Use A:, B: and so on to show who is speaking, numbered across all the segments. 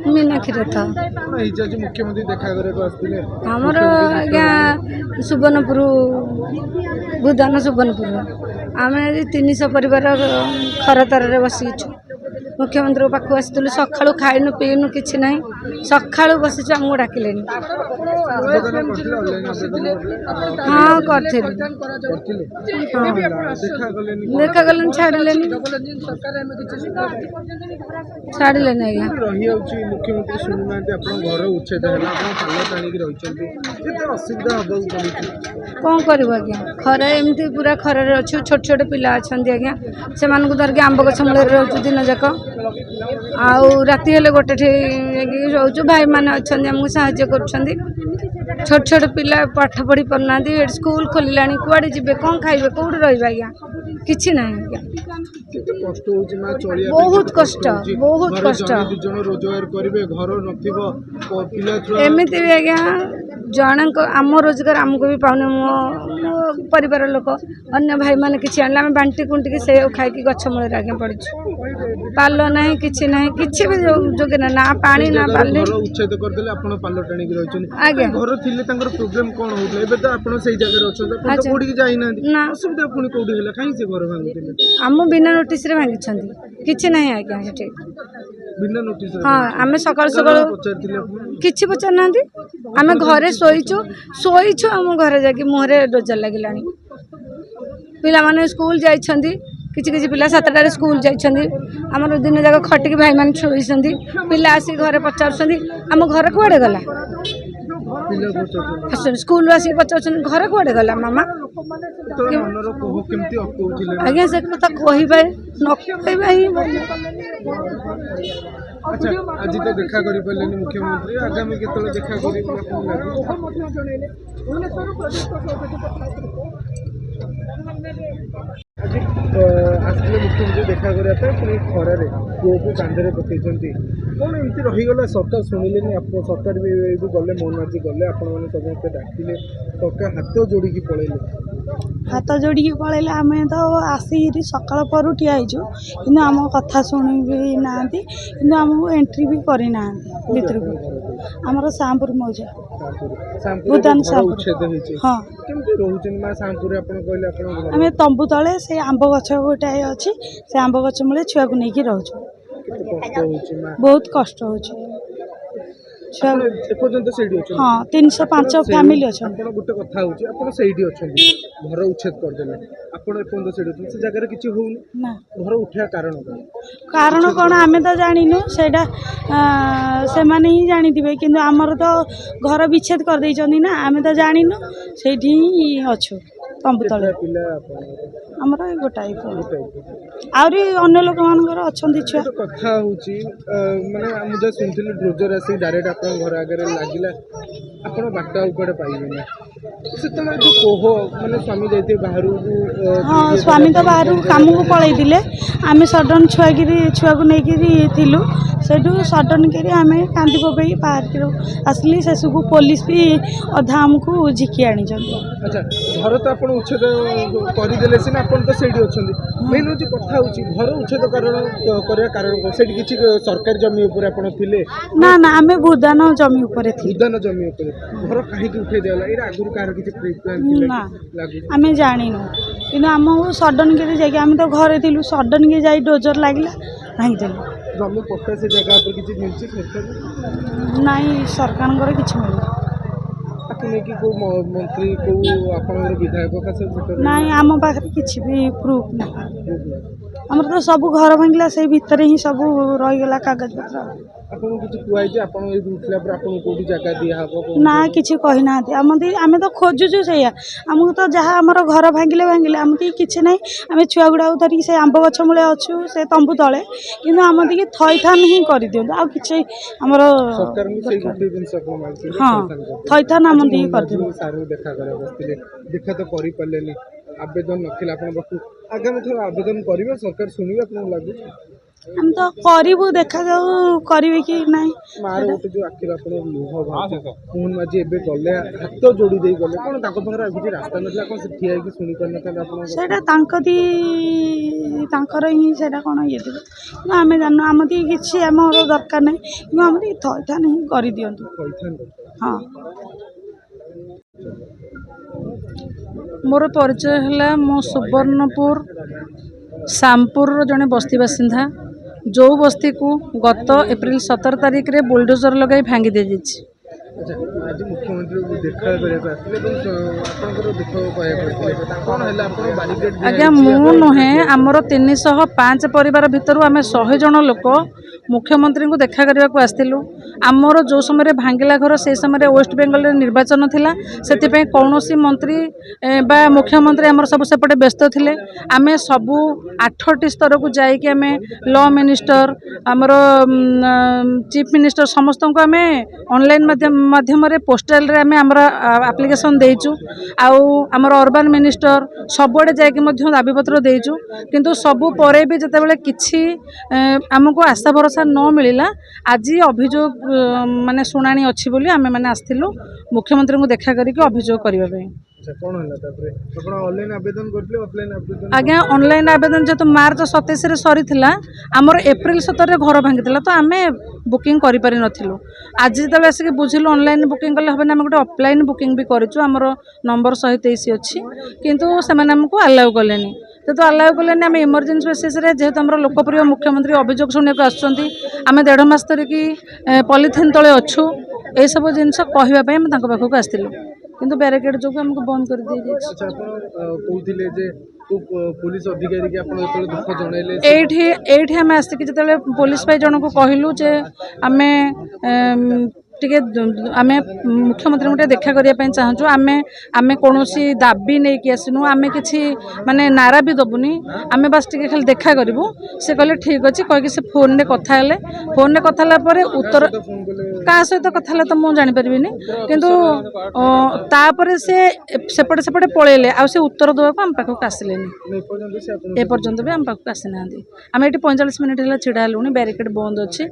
A: मीनाक्षी रथ
B: मुख्यमंत्री देखा करे
A: आमर आज्ञा सुवर्णपुर भूदान सुवर्णपुर आम 300 परिवार खरतर बसीचु मुख्यमंत्री पाखु आसलु सका खाइनु पीनु कि ना सका बसीचु आमको डाकिले हाँ करी देखा गले छाड़े छाड़े आज्ञा
B: मुख्यमंत्री शुणुना घर उच्छेद
A: कौन कर आज्ञा खरा एमती पूरा खरारे अच्छु छोट छोट पिला अच्छा आज्ञा से धरिकी आंब गछ मूल रोचु दिन जाक आउ राति हेले गोटे रोचु भाई मैंने अच्छा आमको साहाଯ୍य कर छोट छोट पिला पाठ पढ़ी पारना स्कूल खोल कुआड़े जी कौन खाइबे कौट रही आज्ञा किसी ना आज्ञा बहुत कष्ट
B: रोजगार करेंगे घर
A: नमती भी आज्ञा जन आम रोजगार आमको भी पाने मो परिवार लोक अन्य भाई मैंने किसी आने आम बांटी कुंटिकी से खाई गछ मूल आज्ञा पड़ू पाल ना कि ना कि भी जोगे ना पानी ना पानी
B: उच्छेद करदे आप पाल टाणी
A: आज्ञा
B: घर थिले प्रोब्लेम कौन होता है तो आप सही जगह अच्छा कोड़ी जाइना असुविधा पुणी कौटी है कहीं से घर भांगुले
A: आम बिना नोटिस रे भांगी किसी ना आज्ञा से
B: बिना नोटिस
A: हाँ आम सका सका किसी पचार ना आम घरे शोचु आम घर जाकि मुहरे डोजर लगे पिला माने स्कूल जाइछंदी किसी किसी पिला 7टारे स्कूल जाइछंदी आमर दिन जाक खटिकी भाई मान शोइछंदी पिला आसी घरे पचार आम घर कुआडे गला स्कूल आसिक पचार घर कुआडे गला मामा आज्ञा से कथा कहबे न कहबे ही
B: अच्छा आज तो देखा करि पल्लेनी मुख्यमंत्री आगामी केतले देखा करि आसले मुख्यमंत्री देखा करने पुणी खरारे पुओ को कांधे पकई कौन एमती रहीगला सरकार शुणिले आप सरकार भी गले मोहन माझी गले आपण मैंने समस्त डाकिले सरकार हाथ जोड़ी पलैले
C: हाथ जोड़ी पलैले आम तो आसिक सकाल पर ठिया कि आम कथा शुणी भी ना कि आमको एंट्री भी करना भितर को आमर सामपुर मौजा भूदान हाँ आम तंबू तले से आंब गछ गोटाए अच्छी से आंब गछ मूले छुआ को लेकिन रोचु बहुत कष्ट हो हाँ 305 फैमिली अच्छा
B: गोटे कथा घर उच्छेद करदे से जगह किसी होना घर उठा
C: कारण कौन आम तो जानू से मैंने ही जानी कि आमर तो घर विच्छेद कर देइछन्ती ना आम तो जानू से अच्छु तंबू तले आमर गोटाए आहरी अन्य लोक मान अच्छा छुआ
B: कथा माने मुझे शुणी ड्रोजर आसी डायरेक्ट आप घर आगे लगे आप बाट आउे पाइबे से जो कोह मैंने स्वामी जाते बाहर
C: हाँ स्वामी तो बाहर काम को पलैले आम सडन छुआ को लेकिन सेठू सडन कर आम कांदी पकई बाहर आसली से सब पुलिस भी अधा आमको झिकी आनी
B: अच्छा घर तो आप उच्छेद करदे सीना आप तो से मेन हूँ कथा हूँ घर उच्छेद कारण से किसी सरकारी जमी थे
C: ना ना आम भूदान जमी
B: भूदान जमी घर कहीं उठे दिला ये आगुरी कह किसी
C: ना आम जाणीनु कि आमको सडन के जाम तो घरे थी सडन के जाई डोजर लगे भांगी
B: जमी पट्टा से जगह पर किसी मिलती
C: नाई सरकार किसी मिल
B: मंत्री को विधायक
C: नाई आम पाखे किसी भी प्रूफ ना आमर तो सब घर भांगला से भितर ही सब रहीगला कागज पत्र ना किसी कहना आम तो खोजुचु से आमको तो जहाँ आम घर भांगिले भांगिले आम किसी ना आम छुआ गुड़ा धरिकी से आंब गछ मूले अच्छु से तंबू तले कि आम दी थईथान ही कर दिखाँ आ कि आमर हाँ थईथान आम दी कर
B: देखा तो कर आवेदन नथिला आगामी थर आवेदन करेंगे सरकार शुणवे आपको लगुच
C: ଆମେ ତ କରିବୁ, ଦେଖାଯାଉ କରିବେ କି ନାହିଁ।
B: ମାର ଗୋଟେ ଯୋଉ ଆଖିରେ ଆପଣ ଲୁହ ବାହାରୁଛି, ମୋହନ ମାଝୀ ଏବେ ଗଲେ ହାତ ଯୋଡ଼ି ଦେଇ ଗଲେ, କଣ ତାଙ୍କ ପାଖରେ ଆଉ କିଛି ରାସ୍ତା ନଥିଲା, କଣ ସେ ଠିଆ ହେଇକି ଶୁଣି ପାରିନଥାନ୍ତେ ଆପଣ?
C: ସେଇଟା ତାଙ୍କର ହିଁ ସେଇଟା କ'ଣ ଇଏ ଥିବ, କିନ୍ତୁ ଆମେ ଜାଣିନୁ। ଆମଠି କିଛି ଆମର ଦରକାର ନାହିଁ, କିନ୍ତୁ ଆମର ଥଇଥାନ ହିଁ କରିଦିଅନ୍ତୁ।
B: କହିଥାନ୍ତେ
C: ହଁ।
D: मोर परिचय है मो सुवर्णपुर श्यामपुर जड़े बस्ती बासिंदा जो बस्ती को गत एप्रिल 17 तारिख रे बुलडोजर लगाई भांगी दी जाइए।
B: अच्छा, आज मुख्यमंत्री को देखा करने आपंकर दुख कहते
D: आज्ञा मु नुहे आमर 305 परिवार भितर आम 100 जन लोक मुख्यमंत्री को देखा करने को आसलु। आमर जो समय भांगिला घर से समय वेस्ट बेंगल निर्वाचन थिला, से कौन मंत्री बा मुख्यमंत्री आमर सब सेपटे व्यस्त थिले। आमे सबू 8टी स्तर को जाइए आम लॉ मिनिस्टर आमर चीफ मिनिस्टर समस्त को आम ऑनलाइन माध्यम पोस्टाल रे आम आमर एप्लिकेशन देचु। आमर अर्बन मिनिस्टर सबुआड़े जाकि दाबी पत्र देचु, किंतु सबू परे भी जितेबाला किछि आमको आशा भरोसा न मिलला। आज अभियोग माने शुणाणी अच्छी बोली आमे माने आस्थिलु मुख्यमंत्री को देखा करके अभियोग करने। आज्ञा ऑनलाइन आवेदन जो मार्च 27 सरी आमर एप्रिल 17 घर भांगी तो आम बुकिंग करें नथिलु। आज जो आसिक बुझिलु ऑनलाइन बुकिंग कले हम गोटे ऑफलाइन बुकिंग भी करूँ, आमर नंबर 123 अच्छी, किंतु से आमको अलाउ कलेनी। तो अलाउ कलेनी आम इमरजेंसी बेसिस जेहेतु आम लोकप्रिय मुख्यमंत्री अभियोग शुणा आसुँच, आम 1.5 मास धरिकी पॉलिथिन तले अच्छु, ये सब जिनस कहवाई आम पाखक आसलु, किंतु बैरिकेड जो आमको बंद कर दी
B: पुलिस अधिकारी दुख जनइले
D: एठी आम आसिक जो पुलिस भाई जन को कहलु जे आमे टिके आमे मुख्यमंत्री को देखा करने चाहूँ। आमे आमे कौन दाबी नहीं कि आसनु, आमे किसी माने नारा भी दबुनी, आमे बस टिके खाली देखा करूँ। से कहले ठीक अच्छे कहीकि से फोन रे कथा हेले, फोन रे कथा पर उत्तर क्या सहित कथा तो मुझे जानीपरि, किंतु तापर से सेपटे सेपटे पलैले आ उत्तर देवाक आम पाखक आसिले एपर्यंत भी आम पाखक आसी ना। आम ये 45 मिनिट है छिड़ा हेलुनी, बैरिकेड बंद अच्छे।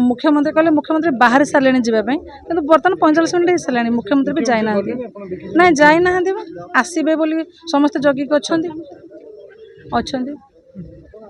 D: मुख्यमंत्री कहले मुख्यमंत्री बाहर सारे जावाई, किंतु बर्तमान 45 मिनिट हो सारे मुख्यमंत्री भी जाना ना, जाना आसबे बोली समस्ते जगिक अच्छा।